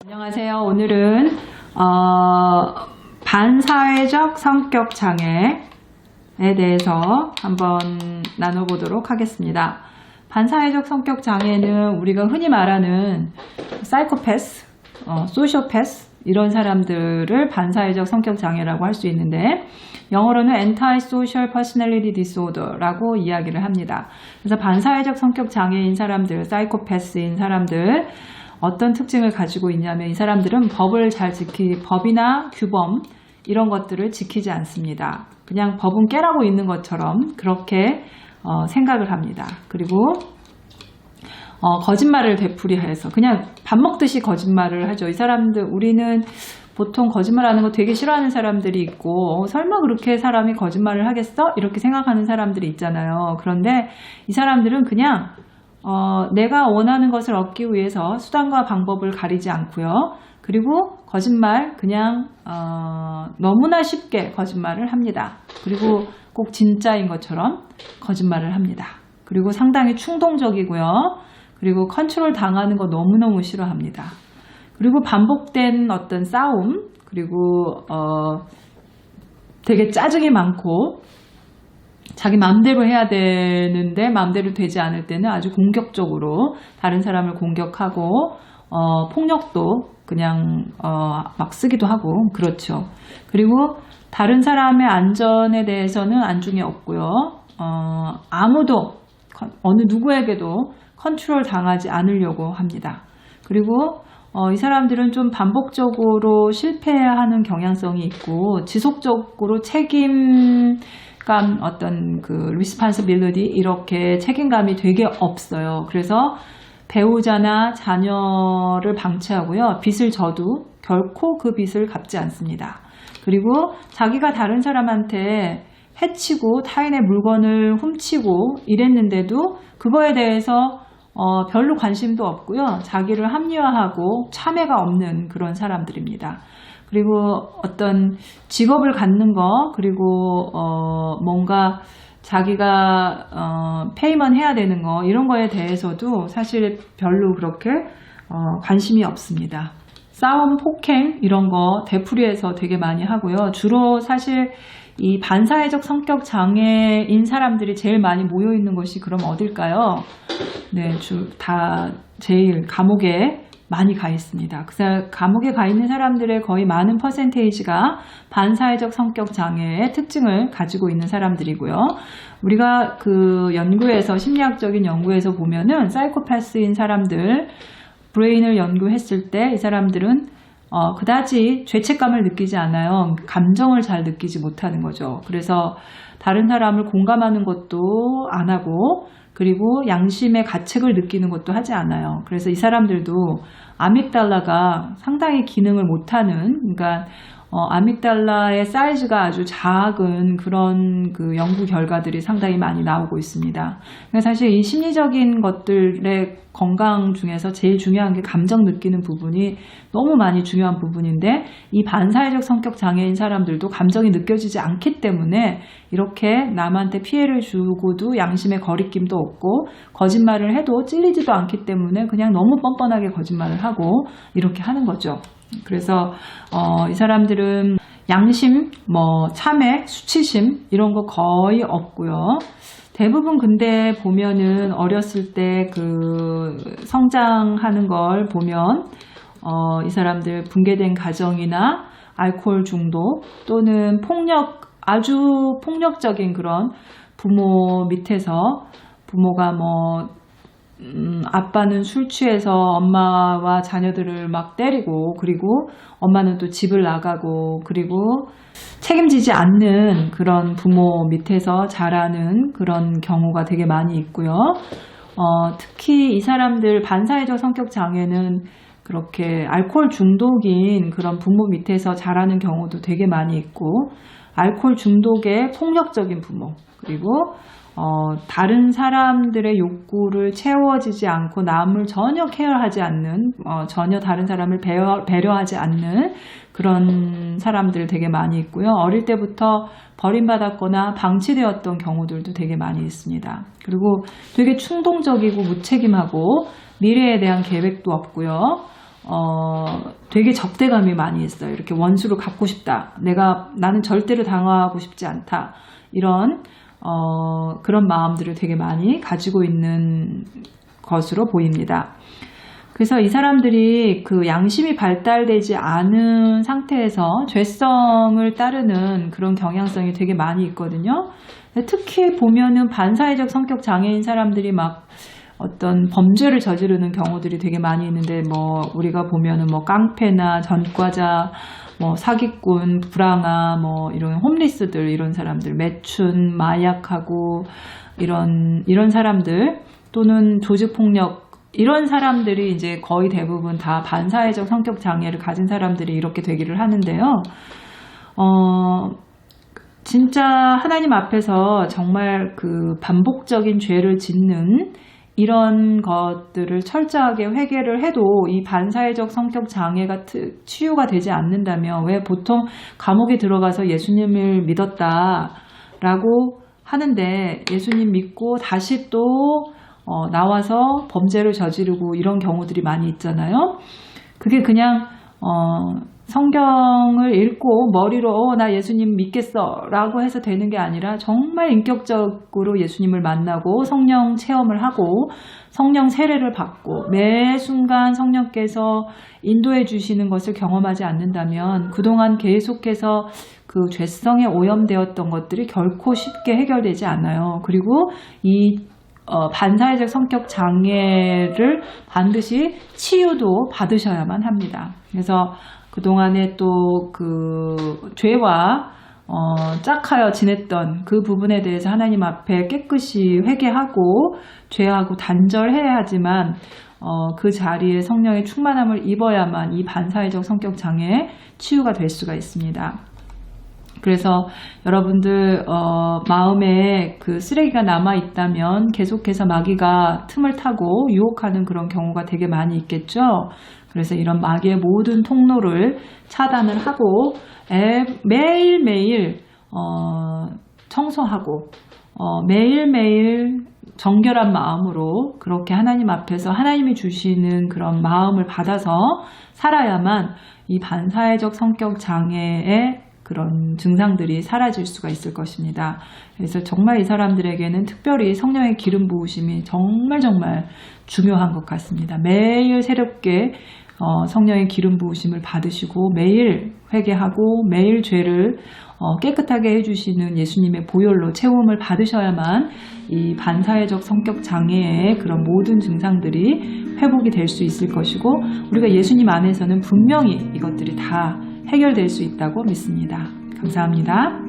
안녕하세요. 오늘은 반사회적 성격 장애에 대해서 한번 나눠보도록 하겠습니다. 반사회적 성격 장애는 우리가 흔히 말하는 사이코패스, 소시오패스 이런 사람들을 반사회적 성격 장애라고 할 수 있는데 영어로는 Antisocial Personality Disorder라고 이야기를 합니다. 그래서 반사회적 성격 장애인 사람들, 사이코패스인 사람들 어떤 특징을 가지고 있냐면 이 사람들은 법이나 규범 이런 것들을 지키지 않습니다. 그냥 법은 깨라고 있는 것처럼 그렇게 생각을 합니다. 그리고 거짓말을 되풀이해서 그냥 밥 먹듯이 거짓말을 하죠. 이 사람들 우리는 보통 거짓말하는 거 되게 싫어하는 사람들이 있고 설마 그렇게 사람이 거짓말을 하겠어? 이렇게 생각하는 사람들이 있잖아요. 그런데 이 사람들은 그냥 내가 원하는 것을 얻기 위해서 수단과 방법을 가리지 않고요. 그리고 거짓말 그냥 너무나 쉽게 거짓말을 합니다. 그리고 꼭 진짜인 것처럼 거짓말을 합니다. 그리고 상당히 충동적이고요. 그리고 컨트롤 당하는 거 너무너무 싫어합니다. 그리고 반복된 어떤 싸움 그리고 되게 짜증이 많고 자기 마음대로 해야 되는데 마음대로 되지 않을 때는 아주 공격적으로 다른 사람을 공격하고 폭력도 그냥 막 쓰기도 하고 그렇죠. 그리고 다른 사람의 안전에 대해서는 안중에 없고요. 아무도 어느 누구에게도 컨트롤 당하지 않으려고 합니다. 그리고 이 사람들은 좀 반복적으로 실패하는 경향성이 있고 지속적으로 어떤 responsibility 이렇게 책임감이 되게 없어요. 그래서 배우자나 자녀를 방치하고요. 빚을 져도 결코 그 빚을 갚지 않습니다. 그리고 자기가 다른 사람한테 해치고 타인의 물건을 훔치고 이랬는데도 그거에 대해서 별로 관심도 없고요. 자기를 합리화하고 참회가 없는 그런 사람들입니다. 그리고 어떤 직업을 갖는 거 그리고 뭔가 자기가 페이먼 해야 되는 거 이런 거에 대해서도 사실 별로 그렇게 관심이 없습니다. 싸움, 폭행 이런 거 되풀이해서 되게 많이 하고요. 주로 사실 이 반사회적 성격 장애인 사람들이 제일 많이 모여 있는 곳이 그럼 어딜까요? 네, 다 제일 감옥에 많이 가 있습니다. 그래서 감옥에 가 있는 사람들의 거의 많은 퍼센테이지가 반사회적 성격 장애의 특징을 가지고 있는 사람들이고요. 우리가 심리학적인 연구에서 보면은 사이코패스인 사람들 브레인을 연구했을 때 이 사람들은 그다지 죄책감을 느끼지 않아요. 감정을 잘 느끼지 못하는 거죠. 그래서 다른 사람을 공감하는 것도 안 하고 그리고 양심의 가책을 느끼는 것도 하지 않아요. 그래서 이 사람들도 아믹달라가 상당히 기능을 못하는, 그러니까 아믹달라의 사이즈가 아주 작은 그런 연구 결과들이 상당히 많이 나오고 있습니다. 그러니까 사실 이 심리적인 것들의 건강 중에서 제일 중요한 게 감정 느끼는 부분이 너무 많이 중요한 부분인데 이 반사회적 성격 장애인 사람들도 감정이 느껴지지 않기 때문에 이렇게 남한테 피해를 주고도 양심의 거리낌도 없고 거짓말을 해도 찔리지도 않기 때문에 그냥 너무 뻔뻔하게 거짓말을 하고 이렇게 하는 거죠. 그래서 이 사람들은 양심, 참회, 수치심 이런 거 거의 없고요. 대부분 근데 보면은 어렸을 때 성장하는 걸 보면 이 사람들 붕괴된 가정이나 알코올 중독 또는 아주 폭력적인 그런 부모 밑에서 부모가 아빠는 술 취해서 엄마와 자녀들을 막 때리고 그리고 엄마는 또 집을 나가고 그리고 책임지지 않는 그런 부모 밑에서 자라는 그런 경우가 되게 많이 있고요. 특히 이 사람들 반사회적 성격 장애는 그렇게 알코올 중독인 그런 부모 밑에서 자라는 경우도 되게 많이 있고 알코올 중독의 폭력적인 부모 그리고 다른 사람들의 욕구를 채워지지 않고 남을 전혀 케어하지 않는 전혀 다른 사람을 배려하지 않는 그런 사람들 되게 많이 있고요. 어릴 때부터 버림받았거나 방치되었던 경우들도 되게 많이 있습니다. 그리고 되게 충동적이고 무책임하고 미래에 대한 계획도 없고요. 되게 적대감이 많이 있어요. 이렇게 원수를 갚고 싶다. 나는 절대로 당하고 싶지 않다. 이런 그런 마음들을 되게 많이 가지고 있는 것으로 보입니다. 그래서 이 사람들이 그 양심이 발달되지 않은 상태에서 죄성을 따르는 그런 경향성이 되게 많이 있거든요. 특히 보면은 반사회적 성격 장애인 사람들이 막 어떤 범죄를 저지르는 경우들이 되게 많이 있는데, 뭐 우리가 보면은 뭐 깡패나 전과자, 뭐 사기꾼, 불황아, 뭐 이런 홈리스들, 이런 사람들, 매춘, 마약하고 이런 사람들, 또는 조직폭력, 이런 사람들이 이제 거의 대부분 다 반사회적 성격 장애를 가진 사람들이 이렇게 되기를 하는데요. 진짜 하나님 앞에서 정말 그 반복적인 죄를 짓는 이런 것들을 철저하게 회개를 해도 이 반사회적 성격 장애가 치유가 되지 않는다면, 왜 보통 감옥에 들어가서 예수님을 믿었다라고 하는데 예수님 믿고 다시 또 나와서 범죄를 저지르고 이런 경우들이 많이 있잖아요. 그게 그냥 성경을 읽고 머리로 나 예수님 믿겠어 라고 해서 되는 게 아니라, 정말 인격적으로 예수님을 만나고 성령 체험을 하고 성령 세례를 받고 매 순간 성령께서 인도해 주시는 것을 경험하지 않는다면 그동안 계속해서 그 죄성에 오염되었던 것들이 결코 쉽게 해결되지 않아요. 그리고 이 반사회적 성격 장애를 반드시 치유도 받으셔야만 합니다. 그래서 그동안에 또 그 죄와 짝하여 지냈던 그 부분에 대해서 하나님 앞에 깨끗이 회개하고 죄하고 단절해야 하지만, 그 자리에 성령의 충만함을 입어야만 이 반사회적 성격 장애의 치유가 될 수가 있습니다. 그래서 여러분들 마음에 그 쓰레기가 남아 있다면 계속해서 마귀가 틈을 타고 유혹하는 그런 경우가 되게 많이 있겠죠. 그래서 이런 마귀의 모든 통로를 차단을 하고 매일매일 청소하고 매일매일 정결한 마음으로 그렇게 하나님 앞에서 하나님이 주시는 그런 마음을 받아서 살아야만 이 반사회적 성격 장애의 그런 증상들이 사라질 수가 있을 것입니다. 그래서 정말 이 사람들에게는 특별히 성령의 기름 부으심이 정말 중요한 것 같습니다. 매일 새롭게 성령의 기름 부으심을 받으시고 매일 회개하고 매일 죄를 깨끗하게 해주시는 예수님의 보혈로 채움을 받으셔야만 이 반사회적 성격 장애의 그런 모든 증상들이 회복이 될 수 있을 것이고, 우리가 예수님 안에서는 분명히 이것들이 다 해결될 수 있다고 믿습니다. 감사합니다.